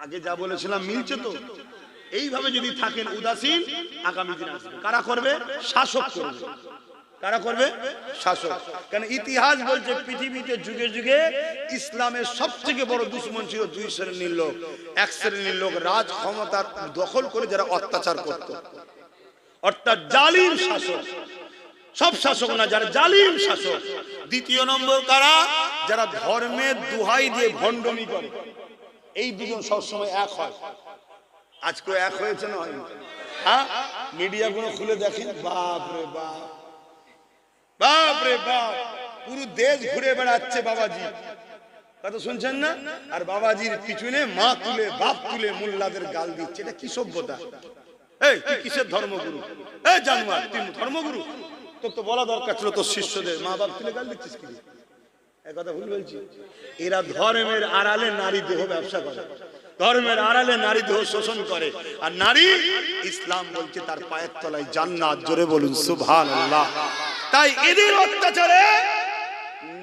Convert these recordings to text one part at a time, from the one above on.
আগে যা বলেছিলাম মিলছে তো? এইভাবে যদি থাকেন উদাসীন, আগামী দিন আসবে কারা করবে? শাসক করবে। কারা করবে? শাসক। কারণ ইতিহাস বলছে পৃথিবীতে যুগে যুগে ইসলামের সবথেকে বড় দুশমন ছিল দুই শ্রেণীর লোক। এক শ্রেণীর লোক রাজ ক্ষমতার দখল করে যারা অত্যাচার করত, অর্থাৎ জালিম শাসক। সব শাসক না, যারা জালিম শাসক। দ্বিতীয় নম্বর কারা? যারা ধর্মের দোহাই দিয়ে ভণ্ডামি করে। এই দুজন সবসময় এক হয়। আজকে এক হয়েছে না? হ্যাঁ, মিডিয়া গুলো খুলে দেখেন, বাপ রে বাপ, বাপ রে বাপ, পুরো দেশ ঘুরে বেড়াচ্ছে বাবাজি, কথা শুনছেন না? আর বাবাজির পিছনে মা তুলে বাপ তুলে মোল্লাদের গাল দিচ্ছে। এটা কি সভ্যতা? এই তুই কিসের ধর্মগুরু? এই জানোয়ার, তুই ধর্মগুরু? তোর তো বলা দরকার ছিল তোর শিষ্যদের মা বাপ তুলে গাল দিচ্ছিস কি? এক কথা ভুল বলছি? এরা ধর্মের আড়ালে নারী দেহ ব্যবসা করে, ধর্মের আড়ালে নারী দেহ শোষণ করে। আর নারী, ইসলাম বলছে তার পায়ের তলায় জান্নাত। জোরে বলুন সুবহানাল্লাহ। তাই এদের অত্যাচারে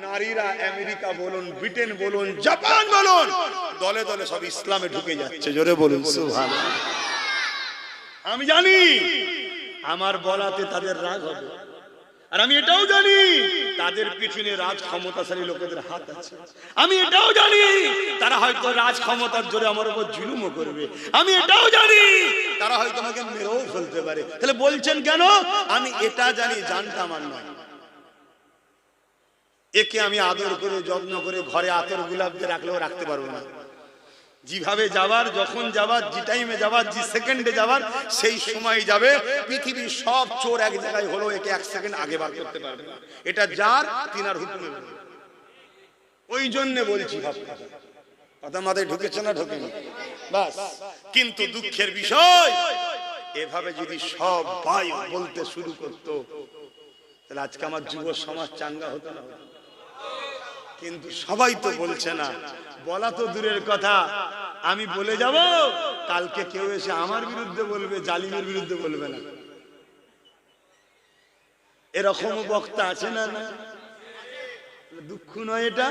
নারীরা আমেরিকা বলুন, ব্রিটেন বলুন, জাপান বলুন, দলে দলে সব ইসলামে ঢুকে যাচ্ছে। জোরে বলুন সুবহানাল্লাহ। আমি জানি আমার বলাতে তাদের রাগ হবে, আর আমি এটাও জানি তাদের পিছনে রাজ ক্ষমতাশালী লোকেদের হাত আছে। আমি এটাও জানি তারা হয়তো রাজ ক্ষমতার জোরে আমার উপর জুলুমও করবে। আমি এটাও জানি তারা হয়তো আমাকে মেরেও ফেলতে পারে। তাহলে বলছেন কেন? আমি এটা জানি, জানটা আমার নয়। একে আমি আদর করে যত্ন করে ঘরে আতর গোলাপ দিয়ে রাখলেও রাখতে পারবো না। যেভাবে যাবার, যখন যাবার, যে টাইমে যাবার, যে সেকেন্ডে যাবার, সেই সময় যাবে। পৃথিবীর সব চোর এক জায়গায় হলো, একে এক সেকেন্ড আগে বার করতে পারবে না। এটা যার তিনার হুকুমে। ওই জন্য বলছি, কথা মাথায় ঢুকেছে না? ঢোকেনি বাস। কিন্তু দুঃখের বিষয়, এভাবে যদি সব ভাই বলতে শুরু করতো, তাহলে আজকে আমার যুব সমাজ চাঙ্গা হতো না? কিন্তু সবাই তো বলছে না। বলা তো দূরের কথা, আমি বলে যাব, কালকে কেউ এসে আমার বিরুদ্ধে বলবে, জালিমের বিরুদ্ধে বলবে না। এরকম বক্তা আছে না? না, দুঃখ নয় এটা,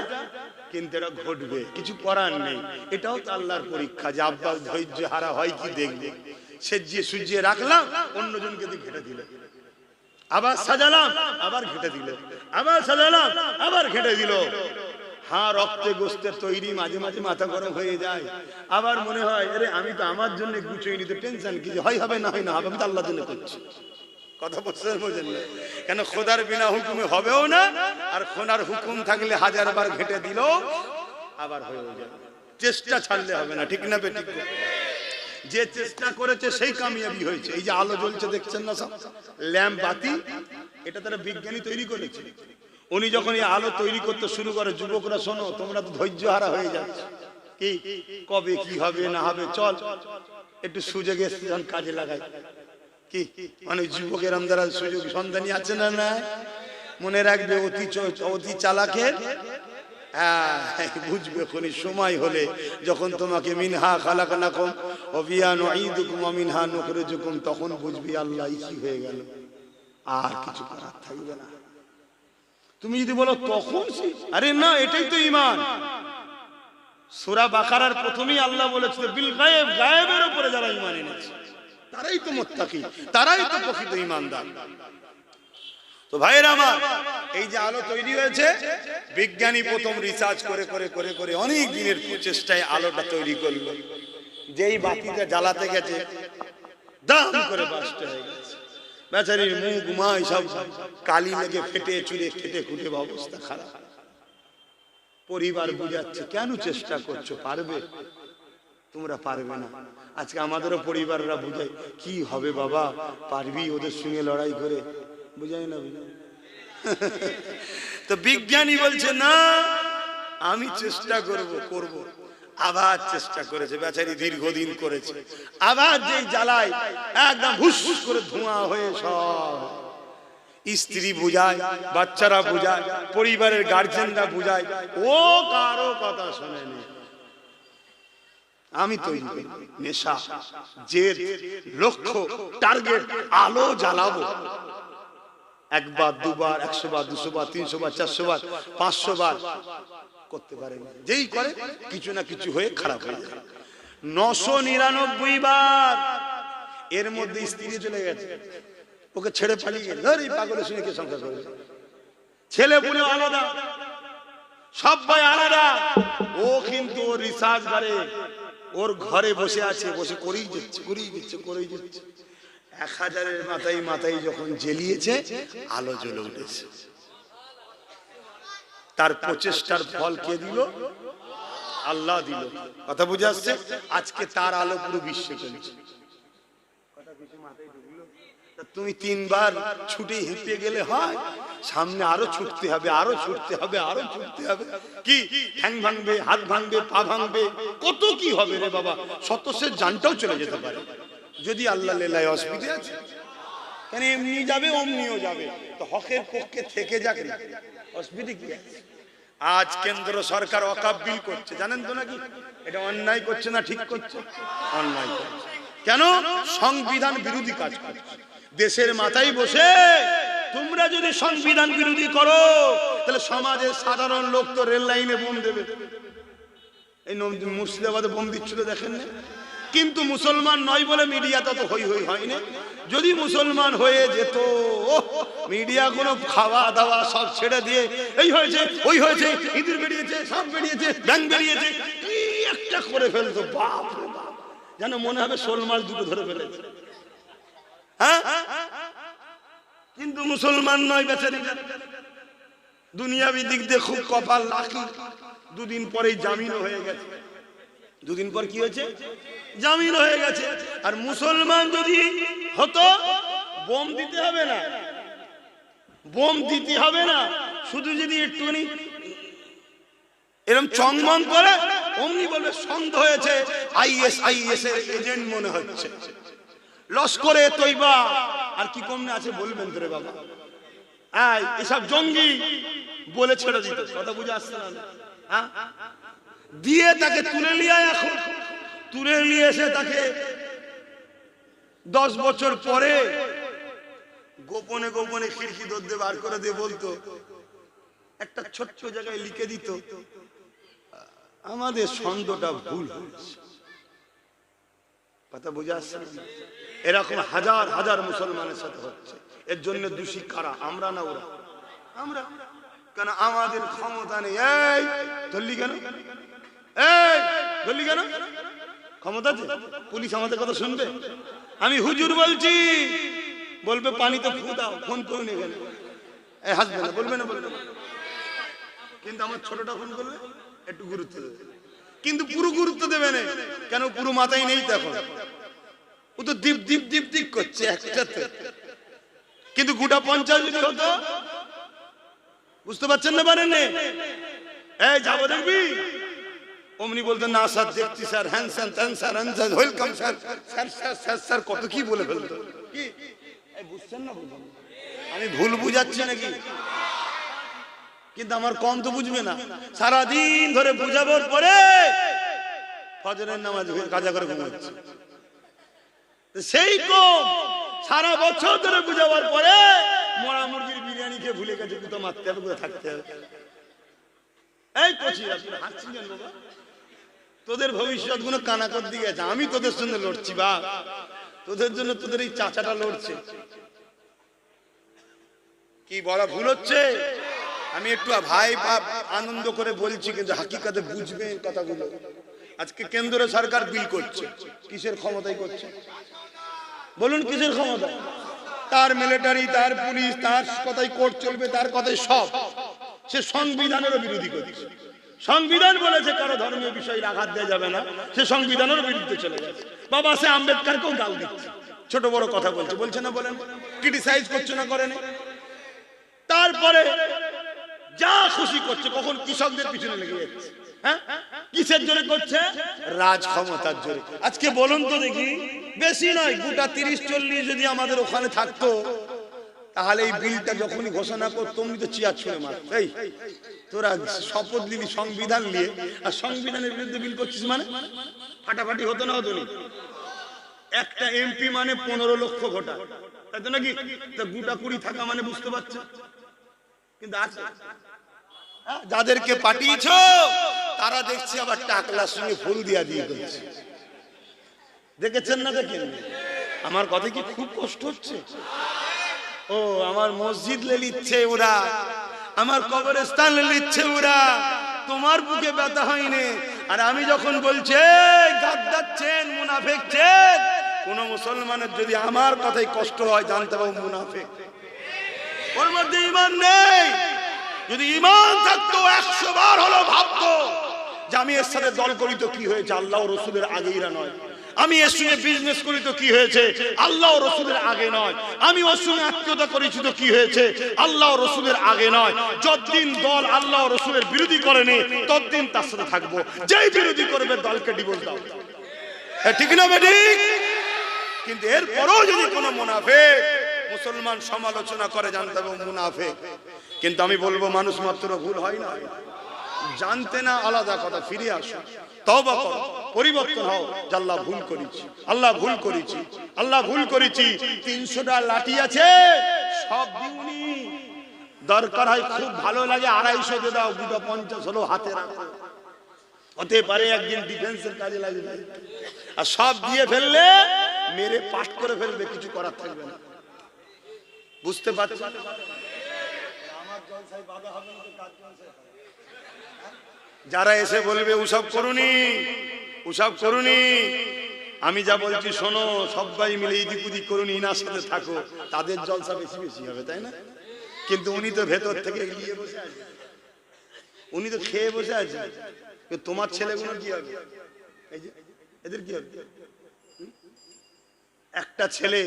কিন্তু এটা ঘটবে, কিছু করার নেই। এটাও তো আল্লাহর পরীক্ষা, যে আব্বাস ধৈর্য হারা হয় কি দেখবে। সেজিয়ে সুজিয়ে রাখলাম, অন্যজনকে দিয়ে ঘেটে দিল, আবার সাজালাম, আবার ঘেটে দিল, আবার সাজালাম, আবার ঘেটে দিল। হ্যাঁ, রক্তে গোস্তের তৈরি, মাঝে মাঝে মাথা গরম হয়ে যায়। আবার মনে হয়, আরে আমি তো আমার জন্য গুছিয়ে নিতে টেনশন কি, হয় হবে না হয় না হবে, আমি তো আল্লাহর জন্য করছি। কথা বলছেন, বোঝেন না কেন? খোদার বিনা হুকুমে হবেও না, আর খোদার হুকুম থাকলে হাজার বার ঘেটে দিল আবার হয়ে যাবে। চেষ্টা ছাড়লে হবে না, ঠিক না বেঠিক? যে চেষ্টা করেছে সেই কামিয়াবি হয়েছে। এই যে আলো জ্বলছে দেখছেন না, সব ল্যাম্প বাতি, এটা তারা বিজ্ঞানী তৈরি করেছে। উনি যখন এই আলো তৈরি করতে শুরু করে, যুবকরা শোনো, তোমরা তো ধৈর্য হারা হয়ে যাচ্ছে, কি কবে কি হবে না হবে, চল একটু সুযোগে কাজে লাগাই। কি মানে যুবকের দ্বারা সুযোগ সন্ধানী আছে না? না, মনে রাখবে, অতি চালাকের বুঝবে কোনি সময় হলে, যখন তোমাকে মিনহা খালাকনাকুম ওয়া ফিহা নুঈদুকুম ওয়া মিনহা নুখরিজুকুম, তখন বুঝবি আল্লাহ কি হয়ে গেল, আর কিছু করার থাকবে না। তুমি যদি বলো তখন, আরে না, এটাই তো ঈমান। সূরা বাকারার প্রথমেই আল্লাহ বলেছিল বিল গায়েব, গায়েবের উপরে যারা ঈমান এনেছে তারাই তো মুত্তাকি, তারাই তো প্রকৃত ঈমানদার। তো ভাইরা আমার, এই যে আলো তৈরি হয়েছে, বিজ্ঞানী প্রথম রিসার্চ করে করে করে করে অনেক দিনের প্রচেষ্টায় আলোটা তৈরি করলো। যেই বাতিটা জ্বালাতে গেছে, দাম করে বাস্ট হয়ে গেছে। বেচারির মুখ মাই সব কালি লেগে ফেটে চুরে খেটে খুটে অবস্থা খারাপ। পরিবার বুঝাচ্ছে, কেন চেষ্টা করছো, পারবে? তোমরা পারবে না। আজকে আমাদেরও পরিবাররা বুঝায়, কি হবে বাবা, পারবি ওদের সঙ্গে লড়াই করে, বুঝাই না? তো বিজ্ঞানী বলছে না, আমি চেষ্টা করব। আবার চেষ্টা করেছে, বেচারি দীর্ঘদিন করেছে। আবার যেই জ্বালায় একদম হুস করে ধোঁয়া হয়ে সব, স্ত্রী বুঝায়, বাচ্চারা বুঝায়, পরিবারের গার্জেনরা বুঝায়, ও কারো কথা শোনেনি। আমি তৈরি করি নেশা, জেদ, লক্ষ্য, টার্গেট, আলো জ্বালাবো। একবার, দুবার, 100 বার, 200 বার, 300 বার, 400 বার, 500 বার করতে পারে না। যেই করে কিছু না কিছু হয়ে খারাপ হয়ে যায়। 999 বার। এর মধ্যে স্ত্রী চলে গেছে, ওকে ছেড়ে পালিয়ে গেল। এই পাগলের সঙ্গে কে সংসার করবে? ছেলে পুলে আলাদা, সবাই আলাদা। ও কিন্তু ওর রিসার্চ ঘরে, ওর ঘরে বসে আছে, বসে করেই যাচ্ছে, করেই যাচ্ছে, করেই যাচ্ছে। 1000-এর মাথায় মাথায় যখন জ্বেলিয়েছে, আলো জ্বলে উঠেছে। তার প্রচেষ্টার ফল কে দিল? আল্লাহ দিল। কথা বুঝে আসছে? আজকে তার আলো পুরো বিশ্বে চলছে। তুমি 3 বার ছুটে হেঁটে গেলে হয়? সামনে আরো ছুটতে হবে, আরো ছুটতে হবে, আরো ছুটতে হবে। কি ঠ্যাং ভাঙবে, হাত ভাঙবে, পা ভাঙবে, কত কি হবে রে বাবা। শতসের জানটাও চলে যেতে পারে যদি আল্লাহ লেলায়। অসুবিধা আছে? কেন এমনি যাবে, অমনিও যাবে। তো হকের পক্ষে থেকে যাক, অসুবিধা কি আছে? আজ কেন্দ্র সরকার ওয়াকফ বিল করছে, জানেন তো নাকি? এটা অন্যায় করছে না ঠিক করছে? অন্যায় করছে। কেন? সংবিধান বিরোধী কাজ করছে। দেশের মাথায় বসে তোমরা যদি সংবিধান বিরোধী করো, তাহলে সমাজের সাধারণ লোক তো রেল লাইনে বোম দেবে। এই মুর্শিদাবাদে বোম দিচ্ছিল, দেখেন না? কিন্তু মুসলমান নয় বলে মিডিয়াটা তো হই হই হয়নি। যদি মুসলমান হয়ে যেত, মিডিয়া কোনো খাওয়া দাওয়া সব ছেড়ে দিয়ে এই হয়েছে, ওই হয়েছে, ইঁদুর বেরিয়েছে, সাপ বেরিয়েছে, ব্যাঙ বেরিয়েছে, কি একটা করে ফেলতো। বাপ রে বাপ, যেন মনে হবে শোল মাছ দুটো ধরে ফেলেছে। হ্যাঁ, কিন্তু মুসলমান নয় বেচারি, দুনিয়াবি দিক দিয়ে খুব কপাল লাকি। 2 দিন পরেই জামিন হয়ে গেছে। 2 দিন পর কি হয়েছে? জামিন হয়ে গেছে। আর মুসলমান যদি হতো, বোম দিতে হবে না, বোম দিতে হবে না। শুধু যদি একটুখানি এরকম চংমং করে, অমনি বলবে সন্দেহ হয়েছে, ISIS এর এজেন্ট মনে হচ্ছে, লস্করে তৈবা আর কি কমনে আছে বলবেন তোরে বাবা, এসব জঙ্গি বলে ছেড়ে দিত। কথা বুঝে আসছে না? হ্যাঁ, দিয়ে তাকে তুলে নিয়ে, এখন তুলে নিয়ে এসে তাকে 10 বছর পরে গোপনে গোপনে খিড়কি দরজা বার করে দিয়ে বলতো, একটা ছোট্ট জায়গায় লিখে দিত, আমাদের সন্দেহটা ভুল হয়েছে। কথা বুঝে আসছে না? এরকম হাজার হাজার মুসলমানের সাথে হচ্ছে। এর জন্য দোষী কারা? আমরা না ওরা? আমরা। কেন? আমাদের ক্ষমতা নেই। এই ধরলি কেন? এই ধরলি কেন? ক্ষমতা আছে? পুলিশ আমাদের কথা শুনবে? আমি হুজুর বলছি, বলবে পানিতে ফু দাও, ফোন করে নিয়ে গেল, হাসবে না, বলবে না, বলবে না। কিন্তু আমার ছোটটা ফোন করলে একটু গুরুত্ব দেবে, কিন্তু পুরো গুরুত্ব দেবে না। কেন? পুরো মাথায় নেই তো এখন। ও তো দীপ দীপ দীপ দীপ করছে একসাথে। কিন্তু গোটা 50 যদি হতো, বুঝতে পারছেন না? পারেন না? এই যাবো দেখবি, অমনি বলতেন না স্যার, দেখছি স্যার, হ্যান স্যার, ত্যান sir, welcome sir, sir sir sir sir, কত কি বলে ফেলতো। কি বুঝছেন না? বুঝুন, আমি ভুল বুঝাচ্ছি নাকি? কিন্তু আমার কম তো বুঝবে না। সারাদিন ধরে বুঝাবার পরে ফজরের নামাজ কাজা করে ঘুমাচ্ছে। সেই কম সারা বছর ধরে বুঝাবার পরে মরা মুরগির বিরিয়ানি খেয়ে ভুলে গেছে কোথাও মারতে হবে, কোথাও থাকতে হবে। এই কচি হাসছেন কেন বাবা? তোদের ভবিষ্যৎ গুলো কানাকর দিকে আছে। আমি তোদের সঙ্গে লড়ছি বা তোদের জন্য তোদের এই চাচাটা লড়ছে। কি বড় ভুল হচ্ছে? আমি একটু ভাই বাপ আনন্দ করে বলছি, কিন্তু হাকিকাতে বুঝবে কথাগুলো। আজকে কেন্দ্র সরকার বিল করছে, কিসের ক্ষমতায় করছে বলুন? কিসের ক্ষমতা? তার মিলিটারি, তার পুলিশ, তার কথাই কোর্ট চলবে, তার কথাই সব। সে সংবিধানেরও বিরোধী করছে। সংবিধান বলেছে কারো ধর্মীয় বিষয়ে আঘাত দেওয়া যাবে না, সে সংবিধানের বিরুদ্ধে চলে গেছে। বাবা সে আম্বেদকরকেও গাল দিচ্ছে, ছোট বড় কথা বলছে, বলছে না? বলেন, ক্রিটিসাইজ করছে না? করেন। তারপরে যা খুশি করছে, কখন কৃষকদের পিছনে লেগে যাচ্ছে। হ্যাঁ, কিসের জন্য করছে? রাজ ক্ষমতার জন্য। আজকে বলুন তো দেখি, বেশি নয়, গোটা 30-40 যদি আমাদের ওখানে থাকতো, তাহলে এই বিলটা যখনই ঘোষণা করতো অমনি তো চেয়ার ছুঁড়ে মারত। এই তোরা শপথ নিলি সংবিধান নিয়ে, আর সংবিধানের বিরুদ্ধে বিল করছিস মানে? ফাটাফাটি হতো না? হতো না? একটা এমপি মানে 15 লক্ষ ভোটার, তাই তো নাকি? গোটা 20 থাকা মানে বুঝতে পারছো? কিন্তু আছে যাদেরকে পাঠিয়েছো, তারা দেখছি আবার টাকলার সঙ্গে ফুল দিয়া দিয়ে করছে। দেখেছেন না দেখেন? আমার কথা কি খুব কষ্ট হচ্ছে? ও আমার মসজিদ লে নিচ্ছে ওরা, আমার কবরস্থান লে নিচ্ছে ওরা, তোমার বুকে ব্যথা হয়নি। আর আমি যখন বলছি গাদ্দারছেন, মুনাফিকছেন, কোন মুসলমানের যদি আমার কথাই কষ্ট হয় জানতে পারো মুনাফিক, ওর মধ্যে ঈমান নেই। যদি ঈমান থাকতো 100 বার হলো ভাবতো যে আমি এর সাথে দল করি তো কি হয়েছে, আল্লাহ ও রসুলের আগেইরা নয়। আমি এর সঙ্গে বিজনেস করি তো কি হয়েছে, আল্লাহ ও রসুলের আগে নয়। আমি ওর সঙ্গে আত্মীয়তা করেছি তো কি হয়েছে, আল্লাহ ও রসুলের আগে নয়। যতদিন দল আল্লাহ ও রসুলের বিরোধী করেনি ততদিন তার সাথে থাকবো। যেই বিরোধী করবে দলকে ডিভোর্স দাও, ঠিক না বেঠিক? কিন্তু এরপরও যদি কোনো মুনাফিক মুসলমান সমালোচনা করে জানতে হবে মুনাফিক। কিন্তু আমি বলবো মানুষ মাত্র ভুল হয় না, জানতে না আলাদা কথা। ফিরে আসো, তওবা করো, পরিবর্তন হও। আল্লাহ ভুল করেছি, আল্লাহ ভুল করেছি, আল্লাহ ভুল করেছি। 300টা লাঠি আছে, সব দিউনি। দরকার হয় খুব ভালো লাগে 250 দিয়ে দাও, 250 হলো হাতে রাখো। হতে পারে একদিন ডিফেন্সের কাজে লাগে যায়। আর সব দিয়ে ফেললে মেরে পাট করে ফেলবে, কিছু করার থাকবে না। বুঝতে পারছো? আমার জলসায় বাধা হবে না তো কাজ জলসায়। যারা এসে বলবে ওসব করুনি, ওসব করুনি, আমি যা বলছি শোনো, সবাই মিলে ইদিক উদিক করুন, ইনার সাথে থাকো, তাদের জলসা বেশি বেশি হবে, তাই না? কিন্তু উনি তো ভেতর থেকে এগিয়ে বসে আছে, উনি তো খেয়ে বসে আছে। তোমার ছেলেগুলো কি হবে? এই যে এদের কি হবে? একটা ছেলে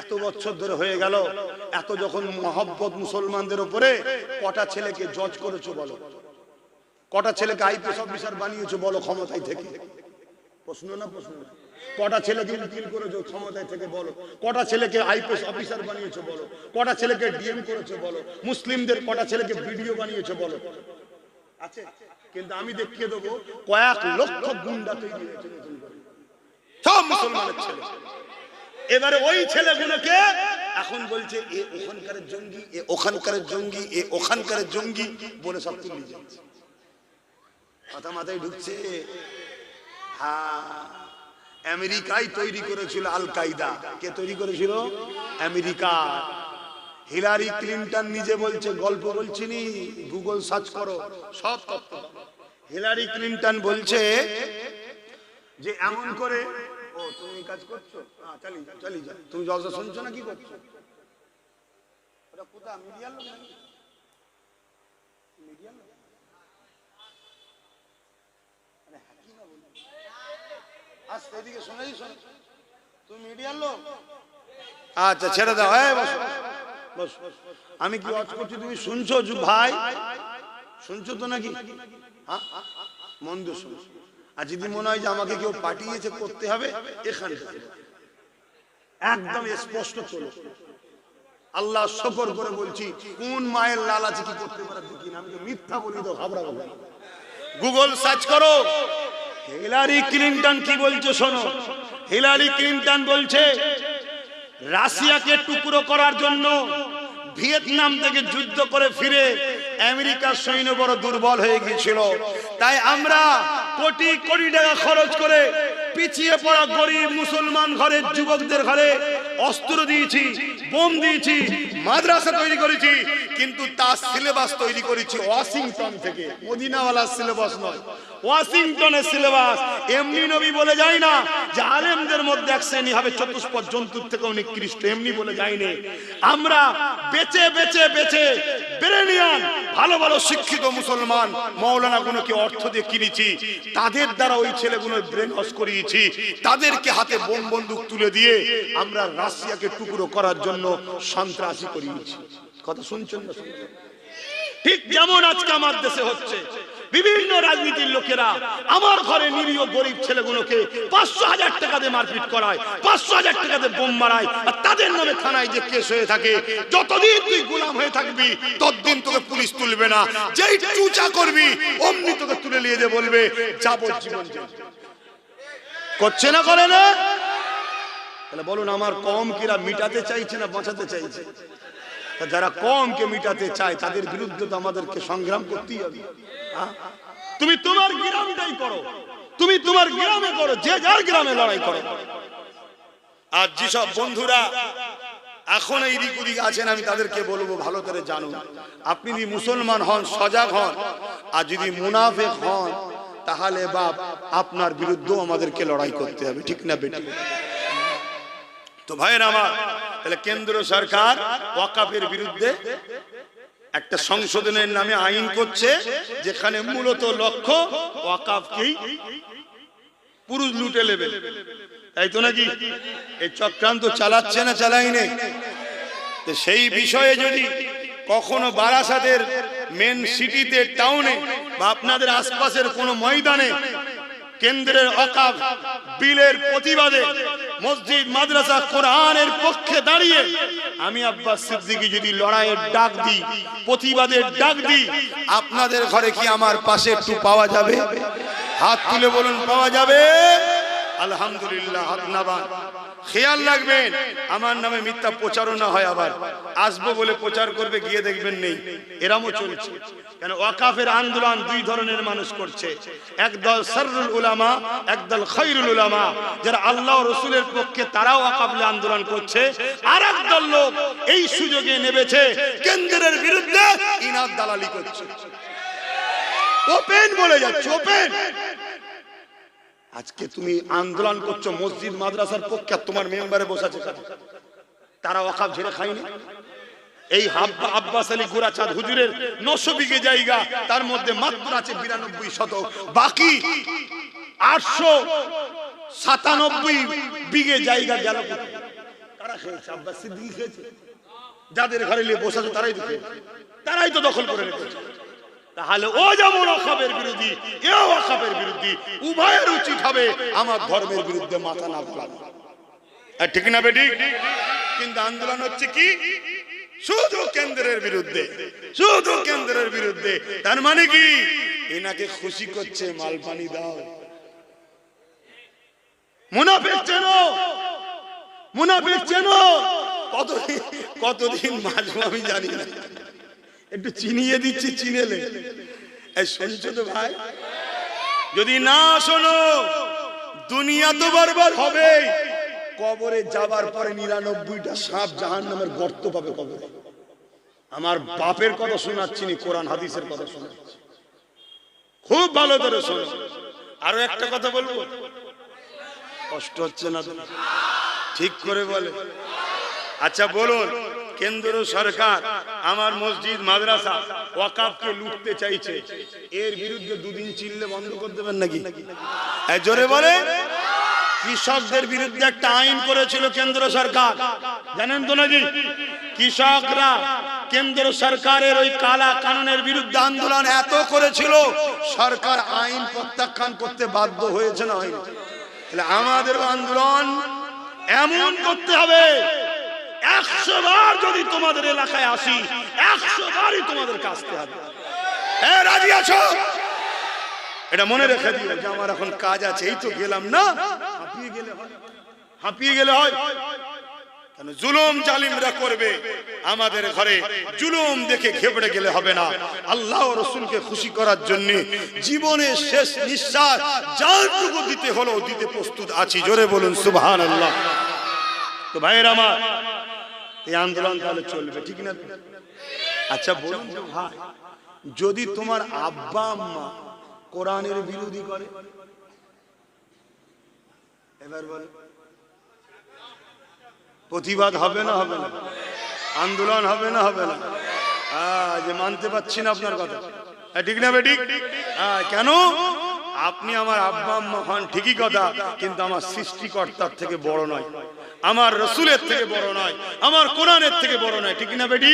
এত বছর ধরে হয়ে গেল, এত যখন মহব্বত মুসলমানদের উপরে, কটা ছেলেকে জজ করেছো বলো? কটা ছেলেকে আইপিএস অফিসার বানিয়েছো বলো ক্ষমতায় থেকে? প্রশ্ন না প্রশ্ন? কটা ছেলেকে উকিল করেছো ক্ষমতায় থেকে বলো? কটা ছেলেকে আইপিএস অফিসার বানিয়েছো বলো? কটা ছেলেকে ডিএম করেছো বলো? মুসলিমদের কটা ছেলেকে ভিডিও বানিয়েছো বলো? আছে? কিন্তু আমি দেখিয়ে দেবো কয়েক লক্ষ গুন্ডা তৈরি হয়েছে নতুন করে, সব মুসলমানের ছেলে। এবারে ওই ছেলেগুলোকে এখন বলছে এ ওখানকার জঙ্গি, এ ওখানকার জঙ্গি, এ ওখানকার জঙ্গি বলে সব তুলে যাচ্ছে। কথা মাথায় ঢুকছে? হ্যাঁ, আমেরিকায় তৈরি করেছিল আল কায়দা। কে তৈরি করেছিল? আমেরিকা। হিলারি ক্লিনটন নিজে বলছে, গল্প বলছিনি, গুগল সার্চ করো, সব তথ্য। হিলারি ক্লিনটন বলছে যে এমন করে, ও তুমি কাজ করছো, চালিয়ে যাও, চালিয়ে যাও। তুমি জলসা শুনছো না কি করছো? ওটা কোথায়? মিডিয়ার লোক নাকি? মিডিয়ার লোক? আচ্ছা, এদিকে শোনাই, শোনো, তুমি মিডিয়ার লোক? আচ্ছা ছেড়ে দাও, বসো বসো। আমি কি ওয়াজ করছি তুমি শুনছো ভাই? শুনছো তো নাকি? মন দিয়ে শুনো। আর যদি মনে হয় যে আমাকে কেউ পাঠিয়েছে করতে হবে, এখানে একদম স্পষ্ট চলো। আল্লাহ শকর করে বলছি, কোন মায়ের লাল আছে কি করতে পারে দেখি না। আমি তো মিথ্যা বলি তো ঘাবড়া বলি। গুগল সার্চ করো, হিলারি ক্লিনটন কি বলছে শোনো। হিলারি ক্লিনটন বলছে রাশিয়াকে টুকরো করার জন্য ভিয়েতনাম থেকে যুদ্ধ করে ফিরে আমেরিকার সৈন্য বড় দুর্বল হয়ে গিয়েছিল, তাই আমরা কোটি কোটি টাকা খরচ করে পিছিয়ে পড়া গরিব মুসলমান ঘরের যুবকদের ঘরে অস্ত্র দিয়েছি, বোম দিয়েছি, মাদ্রাসা তৈরি করেছি, কিন্তু তার সিলেবাস তৈরি করেছি ওয়াশিংটন থেকে। মদিনাওয়ালার সিলেবাস নয়, ওয়াশিংটনের সিলেবাস। এমনি নবী বলে যায় না যে আলেমদের মধ্যে এক শ্রেণী হবে চতুষ্পদ জন্তুর থেকেও নিকৃষ্ট, এমনি বলে যায়নি। আমরা বেচে বেচে বেচে ব্রিলিয়ান ভালো ভালো শিক্ষিত মুসলমান মাওলানা গুলোকে অর্থ দিয়ে কিনেছি, তাদের দ্বারা ওই ছেলেগুলোর ব্রেন ওয়াশ করিয়েছি, তাদেরকে হাতে বোম বন্দুক তুলে দিয়ে আমরা রাশিয়াকে টুকরো করার জন্য সন্ত্রাসী করিয়েছি। কথা শুনছেন না? ঠিক যেমন আজকে আমার দেশে হচ্ছে, বিভিন্ন রাজনীতির লোকেরা আমার ঘরে নিরীহ গরিব ছেলেগুলোকে 500,000 টাকা দিয়ে মারপিট করায়, 500,000 টাকা দিয়ে বোম মারায়, আর তাদের নামে থানায় যে কেস হয়ে থাকে। যতদিন তুই গোলাম হয়ে থাকবি ততদিন তোকে পুলিশ তুলবে না, যেই চুচা করবি অমনি তোকে তুলে নিয়ে যে বলবে যাবজ্জীবন জেল। করছে না করে না? তাহলে বলুন আমার কম কিরা মিটাতে চাইছে না বাঁচাতে চাইছে? যারা কমকে মিটাতে চায় তাদের বিরুদ্ধে তো আমাদেরকে সংগ্রাম করতেই হবে। তুমি তোমার গ্রামটাই করো, তুমি তোমার গ্রামে করো, যে যার গ্রামে লড়াই করো। আর যেসব বন্ধুরা এখন এই দিক ওদিক আছেন, আমি তাদেরকে বলবো ভালো করে জানুন, আপনি যদি মুসলমান হন সজাগ হন, আর যদি মুনাফিক হন তাহলে বাপ আপনার বিরুদ্ধেও আমাদেরকে লড়াই করতে হবে, ঠিক না বেটি? তো ভাইয়ের আমার, তাহলে কেন্দ্র সরকার ওয়াকাফের বিরুদ্ধে একটা সংশোধনের নামে আইন করছে, যেখানে মূলত লক্ষ্য ওয়াকাফকেই পুরুষ লুটে নেবে, তাই তো নাকি? এই চক্রান্ত চালাচ্ছে না চালাইনি? তো সেই বিষয়ে যদি কখনো বারাসাতের মেন সিটিতে, টাউনে বা আপনাদের আশপাশের কোনো ময়দানে কেন্দ্রের ওয়াকাফ বিলের প্রতিবাদে মসজিদ মাদ্রাসা কোরআনের পক্ষে দাঁড়িয়ে আমি আব্বাস সিদ্দিকী যদি লড়াইয়ের ডাক দিই, প্রতিবাদের ডাক দিই, আপনাদের ঘরে কি আমার পাশে একটু পাওয়া যাবে? হাত তুলে বলুন, পাওয়া যাবে? আলহামদুলিল্লাহ, হাত নামান। খেয়াল রাখবেন আমার নামে মিথ্যা প্রচারণা হয়, আবার আসবো বলে প্রচার করবে, গিয়ে দেখবেন নেই। এরামও চলছে। কেন? ওয়াকাফের আন্দোলন দুই ধরনের মানুষ করছে, একদল সাররুল উলামা, একদল খায়রুল উলামা, যারা আল্লাহ ও রাসূলের পক্ষে তারাও ওয়াকাফে আন্দোলন করছে, আর একদল লোক এই সুযোগে নেমেছে কেন্দ্রের বিরুদ্ধে ইনাদ দালালি করছে। ওপেন বলে যাচ্ছে, ওপেন। আজকে তুমি আন্দোলন করছো মসজিদ মাদ্রাসার পক্ষে, তোমার মেম্বারে বসাছে তারা ওয়াকাফ ঝেড়ে খায়নি। এই আব্বাস আলী গোরাচাঁদ হুজুরের 900 বিঘে জায়গা, তার মধ্যে মাত্র আছে 92 শতক, বাকি 897 বিঘে জায়গা গেল। কারা খেয়েছে? আব্বাস সিদ্দিকী খেয়েছে। যাদের ঘরে নিয়ে বসাছে তারাই তো খেয়েছে, তারাই তো দখল করে রেখেছে। তাহলে ও যেমন ওয়াকাফের বিরোধী, এও ওয়াকাফের বিরোধী, উভয়ের উচিত হবে আমার ধর্মের বিরুদ্ধে মাথা না ঘোরানো, ঠিক না বেটি? কিন্তু আন্দোলন হচ্ছে কি? শুধু কেন্দ্রের বিরুদ্ধে, শুধু কেন্দ্রের বিরুদ্ধে। তার মানে কি? এনাকে খুশি করছে, মাল পানি দাও। মুনাফিক চেনো, মুনাফিক চেনো। কতদিন বাঁচবো আমি জানি না, একটু চিনিয়ে দিচ্ছি, চিনেলে। শুনছো তো ভাই? যদি না শোনো, দুনিয়া তো বারবার হবে, কবরে যাবার পরে 99টা সাপ জাহান্নামের গর্ত পাবে কবরে। আমার বাপের কথা শোনাচ্ছি না, কোরআন হাদিসের কথা শোনাচ্ছি, খুব ভালো করে শোনো। আরো একটা কথা বলবো, কষ্ট হচ্ছে না তো? ঠিক করে বলে। আচ্ছা বলুন, কেন্দ্র সরকার আমার মসজিদ মাদ্রাসা ওয়াকাফকে লুটতে চাইছে, এর বিরুদ্ধে দুদিন চিল্লে বন্ধ করে দেবেন নাকি? জোরে বলে। কৃষকদের বিরুদ্ধে একটা আইন করেছিল কেন্দ্র সরকার, জানেন তো নাকি? কৃষকরা কেন্দ্র সরকারের ওই কালা কানুনের বিরুদ্ধে আন্দোলন এত করেছিল, সরকার আইন প্রত্যাখ্যান করতে বাধ্য হয়েছে না হয়নি? তাহলে আমাদের আন্দোলন এমন করতে হবে, 100 বার যদি তোমাদের এলাকায় আসি, 100 বারই তোমাদের কাছতে হবে। রাজি আছো? এটা মনে রেখে দিও যে আমার এখন কাজ আছে, এই তো গেলাম না, হাঁপিয়ে গেলে হয়, হাঁপিয়ে গেলে হয়। কেন? জুলুম জালিমরা করবে, আমাদের ঘরে জুলুম দেখে ঘেবড়ে গেলে হবে না। আল্লাহ ও রাসূলকে খুশি করার জন্য জীবনের শেষ নিঃশ্বাস জানটুকু দিতে হলো দিতে প্রস্তুত আছি। জোরে বলুন সুবহানাল্লাহ। তো ভাইয়ের আমার, এই আন্দোলন তাহলে চলবে, ঠিক না? আচ্ছা বলুন তো ভাই, যদি তোমার আব্বা আম্মা কোরআনের বিরোধী করে, এবার বল, প্রতিবাদ হবে না হবে না? আন্দোলন হবে না হবে না? যে মানতে পারছি না আপনার কথা, ঠিক না বেটি? কেন? আপনি আমার আব্বা আম্মা হন ঠিকই কথা, কিন্তু আমার সৃষ্টিকর্তার থেকে বড় নয়, আমার রাসূলের থেকে বড় নয়, আমার কোরআনের থেকে বড় নয়, ঠিক না বেটি?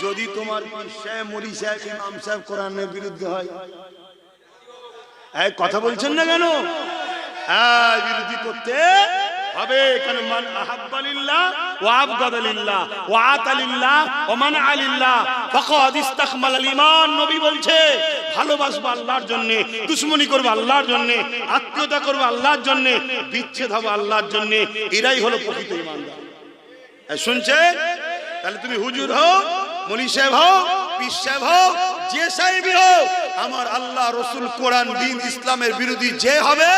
যদি তোমার পীর সাহেব, মুরি সাহেব, ইমাম সাহেব কোরআনের বিরুদ্ধে হয়, কথা বলছেন না কেন? বিরোধী করতে হবে। কেন? মান আহাব্বা লিল্লাহ ওয়া আবগাদা লিল্লাহ ওয়া আতা লিল্লাহ ওয়া মানআ লিল্লাহ ফাকাদ ইস্তাকমালাল ঈমান। নবী বলছে, ভালোবাসবো আল্লাহর জন্য, দুশমনি করবো আল্লাহর জন্য, আত্মীয়তা করবো আল্লাহর জন্য, বিচ্ছেদ হবে আল্লাহর জন্য, এরাই হলো প্রকৃত ঈমানদার। শুনছে? তাহলে তুমি হুজুর হও, মুনি সাহেব হও, পীর সাহেব হও, যে সাহেবই হও, আমার আল্লাহ রাসূল কোরআন দিন ইসলামের বিরোধী যে হবে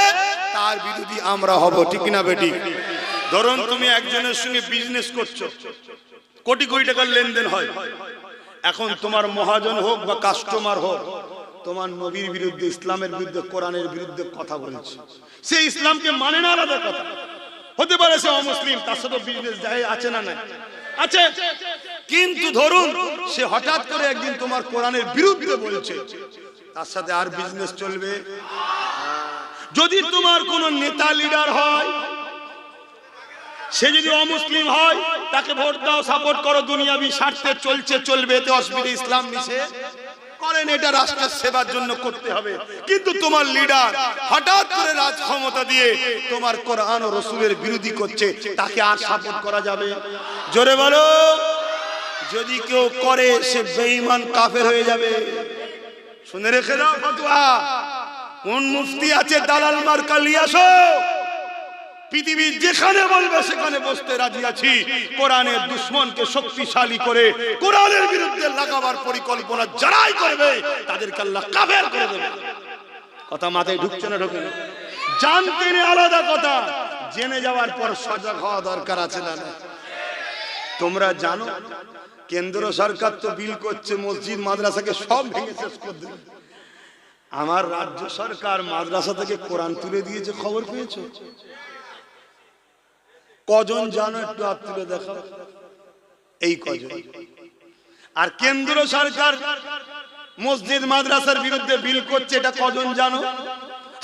তার বিরোধী আমরা হব, ঠিক না বেটি? ধরুন তুমি একজনের সঙ্গে বিজনেস করছো, কোটি কোটি টাকার লেনদেন হয়, এখন তোমার মহাজন হোক বা কাস্টমার হোক, তোমার নবীর বিরুদ্ধে, ইসলামের বিরুদ্ধে, কোরআনের বিরুদ্ধে কথা বলছে, সে ইসলামকে মানে না, আলাদা কথা। হতে পারে সে অমুসলিম, তার সাথে বিজনেস যায় আছে না নাই আছে, কিন্তু ধরুন সে হঠাৎ করে একদিন তোমার কোরআনের বিরুদ্ধে বলছে, তার সাথে আর বিজনেস চলবে? যদি তোমার কোন নেতা লিডার হয়, সে যদি অমুসলিম হয়, তাকে ভোট দাও, সাপোর্ট করো, দুনিয়াবি স্বার্থে চলছে, চলবে, এতে অসুবিধা, ইসলাম নিষেধ করেন, এটা রাষ্ট্রের সেবার জন্য করতে হবে। কিন্তু তোমার লিডার হঠাৎ করে রাজ ক্ষমতা দিয়ে তোমার কোরআন ও রাসূলের বিরোধী করছে, তাকে আর সাপোর্ট করা যাবে? জোরে বলো। যদি কেউ করে সে বেঈমান কাফের হয়ে যাবে। শুনে রেখে দাও ফতোয়া। কোন মুফতি আছে দালাল মার্কা নিয়ে আসো, পৃথিবী যেখানে বলবে সেখানে বসতে রাজি আছি। কোরআনের দুশমনকে শক্তিশালী করে কোরআনের বিরুদ্ধে লাগাবার পরিকল্পনা যারাই করবে তাদেরকে আল্লাহ কাফের করে দেবে। কথা মাথায় ঢুকছে না? ঢোকে না? জানতে নেই আলাদা কথা, জেনে যাওয়ার পর সজাগ হওয়া দরকার আছে না? তোমরা জানো কেন্দ্র সরকার তো বিল করছে মসজিদ মাদ্রাসাকে সব ভেঙে শেষ করে দেবে। আমার রাজ্য সরকার মাদ্রাসা থেকে কোরআন তুলে দিয়েছে, খবর পেয়েছো? কজন জানো? একটু হাত তুলে দেখাও। এই কজন। আর কেন্দ্র সরকার মসজিদ মাদ্রাসার বিরুদ্ধে বিল করছে, এটা কজন জানো?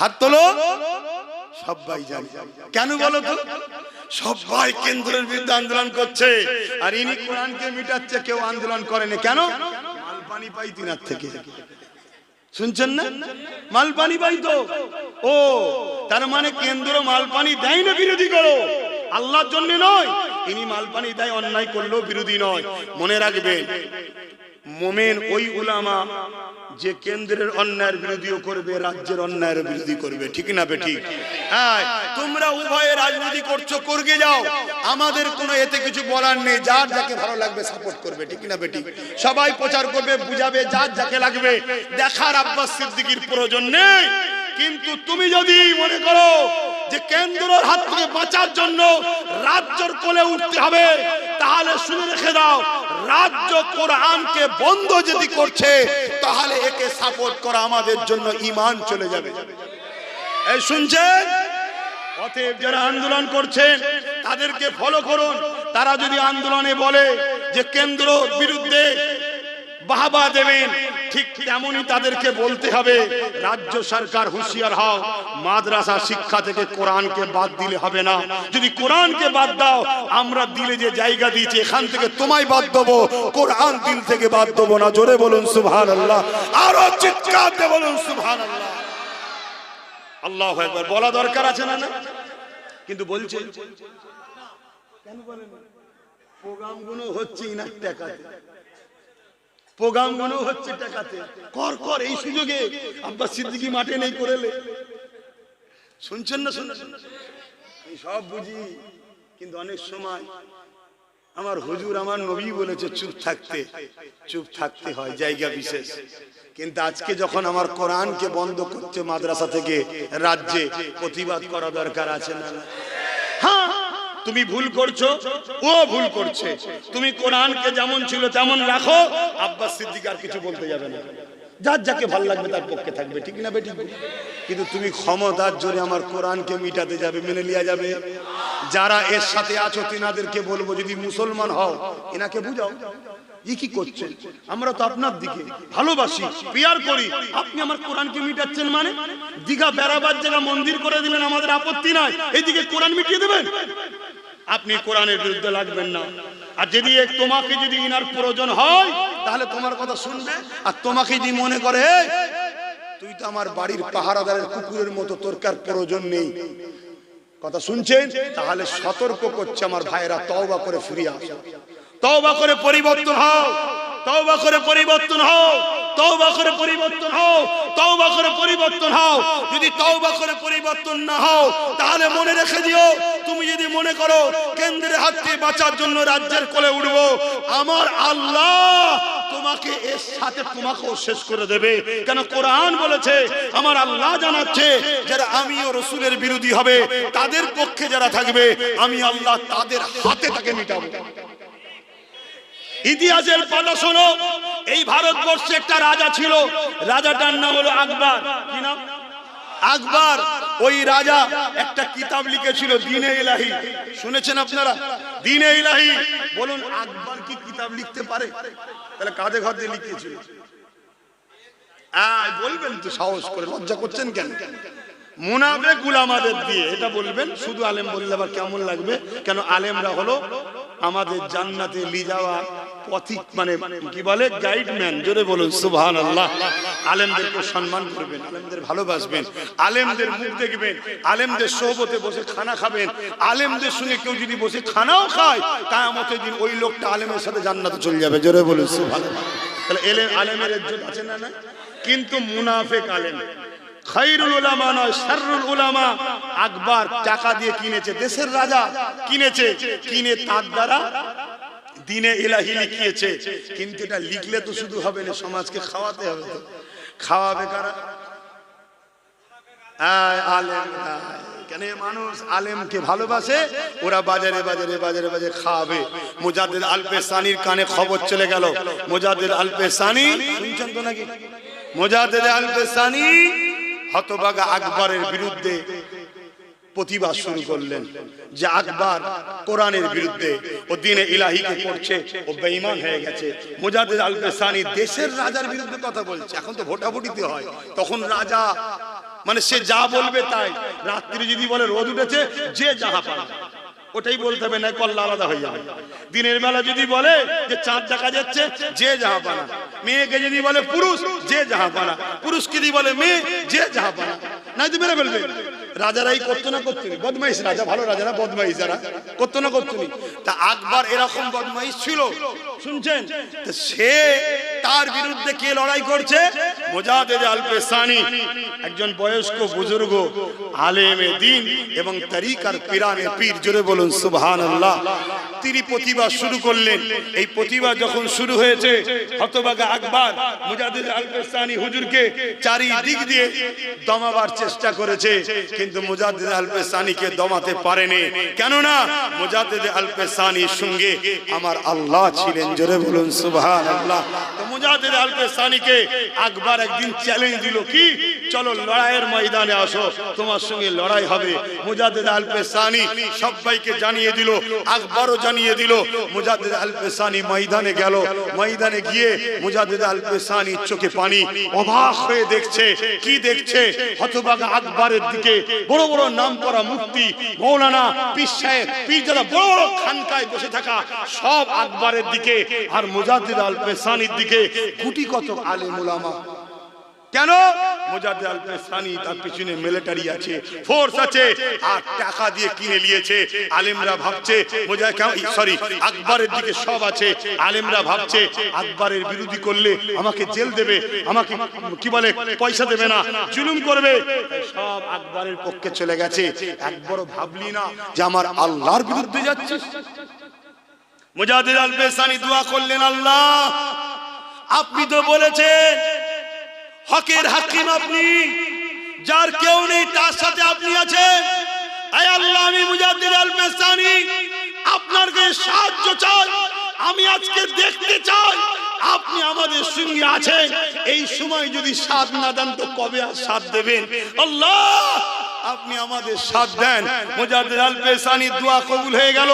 হাত তোলো। সবাই জানে। কেন বলো তো? সবাই কেন্দ্রের বিরুদ্ধে আন্দোলন করছে, আর ইনি কোরআনকে মিটাচ্ছে, কেউ আন্দোলন করেনি। কেন? মাল পানি পাই তিনার থেকে। শুনছেন না? মাল পানি পাই তো। ও তার মানে কেন্দ্র মাল পানি দেয় না বিরোধী করো, আল্লাহর জন্য নয়। তিনি মাল পানি দেয়, অন্যায় করলেও বিরোধী নয়। মনে রাখবেন, মোমেন ওই উলামা যে কেন্দ্রের অন্যায়ের বিরোধীও করবে, রাজ্যের অন্যায়ের বিরোধী করবে। ঠিক না বেঠিক? হ্যাঁ, তোমরা উভয়ে রাজনীতি করছো, করগে যাও, আমাদের কোনো এতে কিছু বলার নেই। যার যাকে ভালো লাগবে সাপোর্ট করবে। ঠিক না বেঠিক? সবাই প্রচার করবে, বুঝাবে, যার যাকে লাগবে। দেখার আব্বাস সিদ্দিকীর প্রয়োজন নেই। কিন্তু তুমি যদি মনে করো যে কেন্দ্রের হাত থেকে বাঁচার জন্য রাজ্যের কোলে উঠতে হবে, তাহলে শুনে রেখে দাও, রাজ্য কোরআনকে বন্ধ যদি করছে, তাহলে একে সাপোর্ট করা আমাদের জন্য ঈমান চলে যাবে। এই শুনছেন? অতএব যারা আন্দোলন করছেন তাদেরকে ফলো করুন। তারা যদি আন্দোলনে বলে যে কেন্দ্র বিরুদ্ধে বাহবা দেবেন, ঠিক তেমনই তাদেরকে বলতে হবে, রাজ্য সরকার হুঁশিয়ার হও, মাদ্রাসা শিক্ষা থেকে কোরআনকে বাদ দিলে হবে না। যদি কোরআনকে বাদ দাও, আমরা দিলে যে জায়গা দিয়েছি এখান থেকে তোমায় বাদ দেবো, কোরআন দিল থেকে বাদ দেবো না। জোরে বলুন সুবহানাল্লাহ, আরো চিৎকার দিয়ে বলুন সুবহানাল্লাহ। আল্লাহু আকবার বলা দরকার আছে না? কিন্তু বলছে কেন বলেন? প্রোগ্রামগুলো হচ্ছে ইনার টাকাতে, প্রোগ্রামগুলো হচ্ছে টাকাতে। কর কর, এই সুযোগে আব্বাস সিদ্দিকী মাঠে নেই করেলে। শুনছেন না? শুনছেন? আমি সব বুঝি, কিন্তু অনেক সময় আমার হুজুর, আমার নবী বলেছে চুপ থাকতে, চুপ থাকতে হয় জায়গা বিশেষ। কিন্তু আজকে যখন আমার কোরআনকে বন্ধ করছে মাদ্রাসা থেকে রাজ্যে, প্রতিবাদ করা দরকার আছে না? হ্যাঁ, তুমি ভুল করছো, ও ভুল করছে। তুমি কোরআনকে যেমন ছিল তেমন রাখো, আব্বাস সিদ্দিক আর কিছু বলতে যাবে না। যার যাকে ভালো লাগবে তার পক্ষে থাকবে। ঠিক না বেঠিক? কিন্তু তুমি ক্ষমতার জোরে আমার কোরআনকে মিটাতে যাবে, মেনে লিয়া যাবে? যারা এর সাথে আছো তিনাদেরকে বলবো, যদি মুসলমান হও এনাকে বুঝাও, ই কি করছেন? আমরা তো আপনার দিকে ভালোবাসি, পিয়ার করি, আপনি আমার কোরআনকে মিটাচ্ছেন মানে? দীঘা বেড়াবার জায়গা মন্দির করে দিলেন, আমাদের আপত্তি নাই, এইদিকে কোরআন মিটিয়ে দেবেন? আপনি কোরআনের বিরুদ্ধে লাগবেন না। আর যদি তোমাকে যদি ইনার প্রয়োজন হয় তাহলে তোমার কথা শুনবে। আর তোমাকে যদি মনে করে তুই তো আমার বাড়ির পাহারাদারের কুকুরের মতো, তোর কার প্রয়োজন নেই, কথা শুনছেন, তাহলে সতর্ক করছে আমার ভাইরা, তওবা করে ফিরে আসো, তওবা করে পরিবর্তন হও, তওবা করে পরিবর্তন হও, তওবা করে পরিবর্তন হও, তওবা করে পরিবর্তন হও। যদি তওবা করে পরিবর্তন না হও, তাহলে মনে রেখে দিও, তুমি যদি মনে করো কেন্দ্রের হাত থেকে বাঁচার জন্য রাজ্যের কোলে উঠবো, আমার আল্লাহ তোমাকে এর সাথে তোমাকেও শেষ করে দেবে। কেন কোরআন বলেছে, আমার আল্লাহ জানাচ্ছে যারা আমি ও রাসূলের বিরোধী হবে তাদের পক্ষে যারা থাকবে আমি আল্লাহ তাদের হাতে তাকে মিটাবো। ইতিহাসের পাতা শোনো, এই ভারতবর্ষে একটা রাজা ছিল, রাজাটার নাম হলো আকবর। কি নাম? আকবর। ওই রাজা একটা কিতাব লিখেছিল দ্বীনে ইলাহি। শুনেছেন আপনারা? দ্বীনে ইলাহি। বলুন আকবর কি কিতাব লিখতে পারে? তাহলে কাঁধে ঘর দিয়ে লিখেছিল? বলবেন তো সাহস করে, লজ্জা করছেন কেন? মুনাফিক উলামাদের দিয়ে এটা বলবেন। শুধু আলেম বললে আবার কেমন লাগবে? কেন আলেমরা হলো আমাদের জান্নাতে নিয়ে যাওয়া পথিক, মানে কি বলে, গাইডম্যান। জোরে বলুন সুবহানাল্লাহ। আলেমদেরকে সম্মান করবেন, আলেমদের ভালোবাসবেন, আলেমদের মুখ দেখবেন, আলেমদের সোহবতে বসে খানা খাবেন। আলেমদের সঙ্গে কেউ যদি বসে খানাও খায়, কিয়ামতের দিন ওই লোকটা আলেমের সাথে জান্নাতে চলে যাবে। জোরে বলুন সুবহানাল্লাহ। তাহলে আলেমের ইজ্জত আছে না? না। কিন্তু মুনাফিক আলেম খায়রুল উলামা নয়, শাররুল উলামা। আকবর টাকা দিয়ে কিনেছে, দেশের রাজা কিনেছে, কিনে তার দ্বারা দ্বীনে ইলাহি লিখিয়েছে। কিন্তু এটা লিখলে তো শুধু হবে না, সমাজকে খাওয়াতে হবে। তো খাওয়াবে কারা? আলেম। কেন মানুষ আলেমকে ভালোবাসে, ওরা বাজারে বাজারে বাজারে বাজারে খাওয়াবে। মুজাদ্দিদ আল পেসানির কানে খবর চলে গেল। মুজাদ্দিদ আল পেসানি শুনছেন তো নাকি? মুজাদ্দিদ আল পেসানি হতভাগা আকবরের বিরুদ্ধে প্রতিবাদ শুরু করলেন যে আকবর কোরআনের বিরুদ্ধে, ও দ্বীনে ইলাহিকে করছে, ও বেঈমান হয়ে গেছে। মুজাদ্দিদ আল পেসানি দেশের রাজার বিরুদ্ধে কথা বলছে। এখন তো ভোটাভুটিতে হয়, তখন রাজা মানে সে যা বলবে তাই। রাত্রি যদি বলে রোদ উঠেছে, যে যাহা পারে ওটাই বলতে হবে, না কল্লা আলাদা হয়ে যাবে। দিনের বেলা যদি বলে যে চাঁদ দেখা যাচ্ছে, যে যাহা পানা। মেয়েকে যদি বলে পুরুষ, যে যাহা পানা। পুরুষকে যদি বলে মেয়ে, যে যাহা পানা। নাই তো মেরে ফেলবে। রাজারাই করতো না করতো নি? বদমাইশ রাজা, ভালো রাজারা বদমাইশ যারা করতো না করতো নি? তা আকবর এরকম বদমাইশ ছিল, শুনছেন? সে তার বিরুদ্ধে কে লড়াই করছে? মুজাদ্দিদ আল পেসানি, একজন বয়স্ক বুজুর্গ আলেমে দ্বীন এবং তরিকার পিরানে পীর। জোরে বলুন সুবহানাল্লাহ। তিনি প্রতিবাদ শুরু করলেন। এই প্রতিবাদ যখন শুরু হয়েছে, হতভাগা আকবর মুজাদ্দিদ আল পেসানি হুজুরকে চারিদিক দিয়ে দমাবার চেষ্টা করেছে, কিন্তু মুজাদ্দিদ আল পেসানিকে দমাতে পারেনি। কেননা মুজাদ্দিদ আল পেসানির সঙ্গে আমার আল্লাহ ছিলেন। জোরে বলুন সুবহানাল্লাহ। তো মুজাদ্দিদ আল পেসানিকে আকবর একদিন চ্যালেঞ্জ দিল, কি চলো লড়াইয়ের ময়দানে আসো, তোমার সঙ্গে লড়াই হবে। মুজাদ্দিদ আল পেসানি সবাইকে জানিয়ে দিল, আকবরও জানিয়ে দিল। মুজাদ্দিদ আল পেসানি ময়দানে গেল। ময়দানে গিয়ে মুজাদ্দিদ আল পেসানি চোখে পানি, অবাক হয়ে দেখছে। কি দেখছে? হতভাগা আকবরের দিকে বড় বড় নাম করা মুফতি, মৌলানা, পীর সাহেব, পীর যারা বড় বড় খানকায় বসে থাকা, সব আকবরের দিকে, আর মুজাদ্দিদ আল পেসানির দিকে কোটি কত আলেম উলামা। কেন? মুজাদ্দিদ আল পেসানি তার পিছনে মিলিটারি আছে, ফোর্স আছে, আর টাকা দিয়ে কিনে নিয়েছে। আলেমরা ভাবছে আকবরের দিকে সব আছে। আলেমরা ভাবছে আকবরের বিরোধী করলে আমাকে জেল দেবে, আমাকে কি বলে পয়সা দেবে না, জুলুম করবে। সব আকবরের পক্ষে চলে গেছে। একবারও ভাবলি না যে আমার আল্লাহর বিরুদ্ধে যাচ্ছে? মুজাদ্দিদ আল পেসানি দোয়া করলেন, আল্লাহ আপনি তো বলেছেন হকের হাকিম আপনি, যার কেউ নেই তার সাথে আপনি আছেন। আয় আল্লাহ, আমি মুজাদ্দিদ আল পেসানি আপনার কাছে সাহায্য চাই। আমি আজকে দেখতে চাই আপনি আমাদের সঙ্গে আছেন। এই সময় যদি সাথ না দেন তো কবে আর সাথ দেবেন? আল্লাহ আপনি আমাদের সাথ দেন। মুজাদ্দিদ আল পেসানি দোয়া কবুল হয়ে গেল।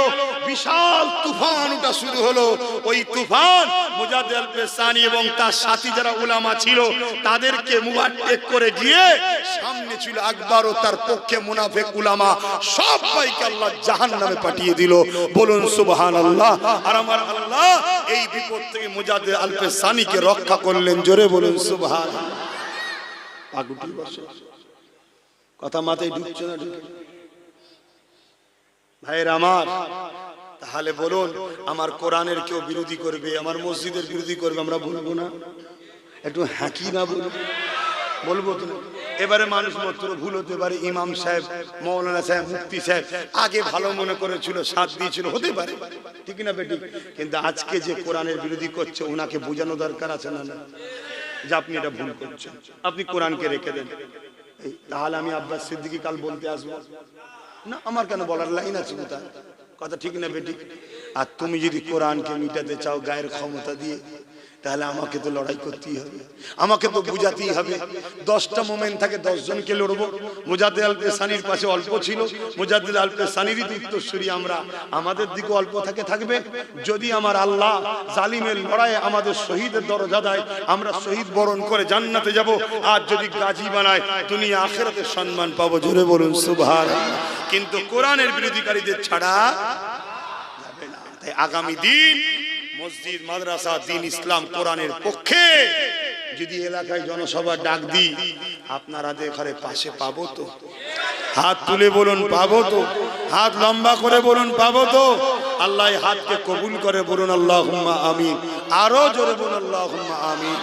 বিশাল তুফান ওটা শুরু হলো। ওই তুফান মুজাদ্দিদ আল পেসানি এবং তার সাথী যারা উলামা ছিল তাদেরকে মুভাট্টেক করে গিয়ে সামনে ছিল আকবর ও তার পক্ষে মুনাফিক উলামা, সবাইকে আল্লাহ জাহান্নামে পাঠিয়ে দিল। বলুন সুবহানাল্লাহ। আর আমার আল্লাহ এই বিপদ থেকে মুজাদ্দিদ আল পেসানিকে রক্ষা করলেন। জোরে বলুন সুবহানাল্লাহ। আগুটি বসে কথা মাথায় ঢুকছে না? ভাইয়ের আমার, তাহলে বলুন আমার কোরআনের কেউ বিরোধী করবে, আমার মসজিদের বিরোধী করবে, আমরা বলবো না? একটু হাঁকি না বলবো? বলবো তো? এবারে মানুষ মাত্র ভুল হতে পারে, ইমাম সাহেব, মৌলানা সাহেব, মুফতি সাহেব আগে ভালো মনে করেছিল, সাথ দিয়েছিল, হতে পারে, ঠিক না বেটি? কিন্তু আজকে যে কোরআনের বিরোধী করছে ওনাকে বোঝানো দরকার আছে না, যে আপনি এটা ভুল করছেন, আপনি কোরআনকে রেখে দেন। তাহলে আমি আব্বাস সিদ্দিকী কাল বলতে আসবো না? আমার কেন বলার লাইন আছে কোথায়? কথা ঠিক না বেটি? আর তুমি যদি কোরআনকে মিটাতে চাও গায়ের ক্ষমতা দিয়ে, তাহলে আমাকে তো লড়াই করতেই হবে, আমাকে তো বুঝাতেই হবে। 10টা মোমেন থাকে, 10 জনকে লড়বো। মুজাদ্দিদ আল পেসানির পাশে অল্প ছিল, মুজাদ্দিদ আল পেসানিরই উত্তরসূরি আমরা, আমাদের দিকে অল্প থাকবে। যদি আমার আল্লাহ জালিমের লড়াইয়ে আমাদের শহীদের দরজা দেয়, আমরা শহীদ বরণ করে জান্নাতে যাব। আর যদি গাজী বানায়, দুনিয়া আখিরাতে সম্মান পাবো। জোরে বলুন সুবহানাল্লাহ। কিন্তু কোরআনের বিরোধীকারীদের ছাড়া যাবে না। তাই আগামী দিন মসজিদ, মাদ্রাসা, দ্বীন, ইসলাম, কোরআনের পক্ষে যদি এলাকায় জনসভা ডাক দিই, আপনারা ঘরে পাশে পাবো তো? হাত তুলে বলুন পাবো তো? হাত লম্বা করে বলুন পাবো তো? আল্লাহ হাতকে কবুল করে বলুন আল্লাহুম্মা আমিন। আরো জোরে বলুন আল্লাহুম্মা আমিন।